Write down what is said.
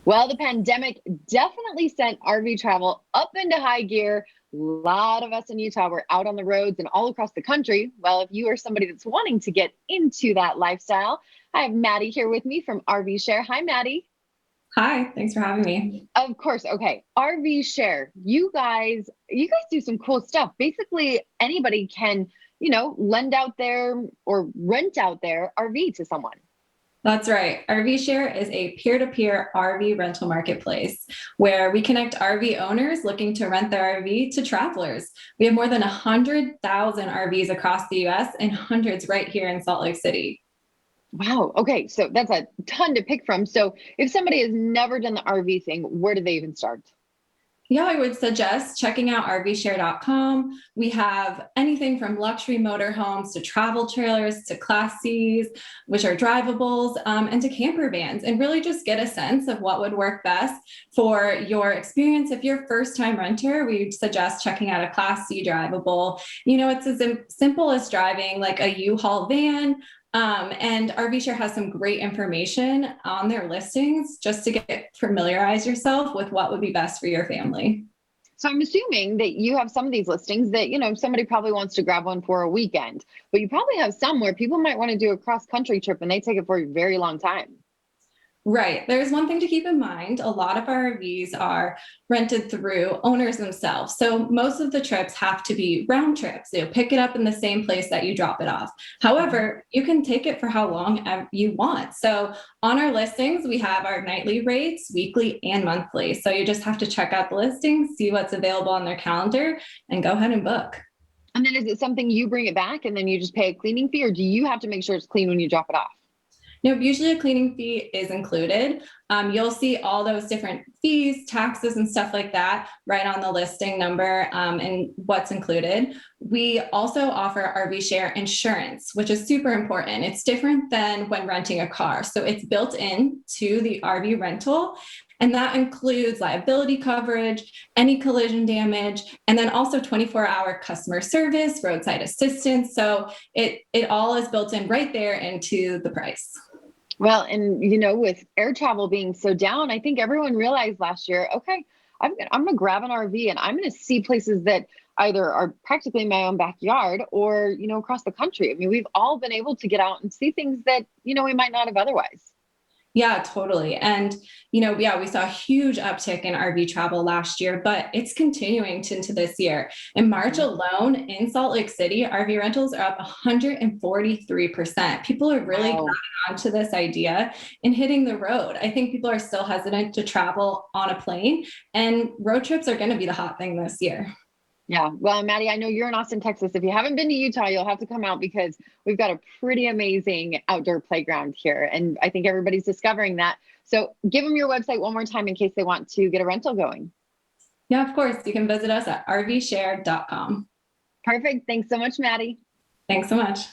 Well, the pandemic definitely sent RV travel up into high gear. A lot of us in Utah were out on the roads and all across the country. Well, if you are somebody that's wanting to get into that lifestyle, I have Maddie here with me from RVshare. Hi, Maddie. Hi, thanks for having me. Of course. Okay. RVshare. You guys do some cool stuff. Basically, anybody can, lend out their or rent out their RV to someone. That's right. RVshare is a peer-to-peer RV rental marketplace where we connect RV owners looking to rent their RV to travelers. We have more than 100,000 RVs across the US and hundreds right here in Salt Lake City. Wow. Okay. So that's a ton to pick from. So if somebody has never done the RV thing, where do they even start? Yeah, I would suggest checking out RVshare.com. We have anything from luxury motorhomes to travel trailers to Class Cs, which are drivables, and to camper vans, and really just get a sense of what would work best for your experience. If you're a first time renter, we suggest checking out a Class C drivable. It's as simple as driving like a U-Haul van. And RVshare has some great information on their listings just to familiarize yourself with what would be best for your family. So I'm assuming that you have some of these listings that, somebody probably wants to grab one for a weekend, but you probably have some where people might want to do a cross country trip and they take it for a very long time. Right. There's one thing to keep in mind. A lot of our RVs are rented through owners themselves. So most of the trips have to be round trips. You pick it up in the same place that you drop it off. However, you can take it for how long you want. So on our listings, we have our nightly rates, weekly and monthly. So you just have to check out the listings, see what's available on their calendar, and go ahead and book. And then is it something you bring it back and then you just pay a cleaning fee, or do you have to make sure it's clean when you drop it off? Usually a cleaning fee is included. You'll see all those different fees, taxes, and stuff like that right on the listing number and what's included. We also offer RV Share insurance, which is super important. It's different than when renting a car. So it's built in to the RV rental. And that includes liability coverage, any collision damage, and then also 24-hour customer service, roadside assistance. So it all is built in right there into the price. Well, and with air travel being so down, I think everyone realized last year, okay, I'm going to grab an RV and I'm going to see places that either are practically my own backyard or, across the country. I mean, we've all been able to get out and see things that, we might not have otherwise. Yeah, totally. And, we saw a huge uptick in RV travel last year, but it's continuing into this year. In March alone in Salt Lake City, RV rentals are up 143%. People are really Wow. grabbing onto this idea and hitting the road. I think people are still hesitant to travel on a plane, and road trips are going to be the hot thing this year. Yeah. Well, Maddie, I know you're in Austin, Texas. If you haven't been to Utah, you'll have to come out because we've got a pretty amazing outdoor playground here. And I think everybody's discovering that. So give them your website one more time in case they want to get a rental going. Yeah, of course. You can visit us at rvshare.com. Perfect. Thanks so much, Maddie. Thanks so much.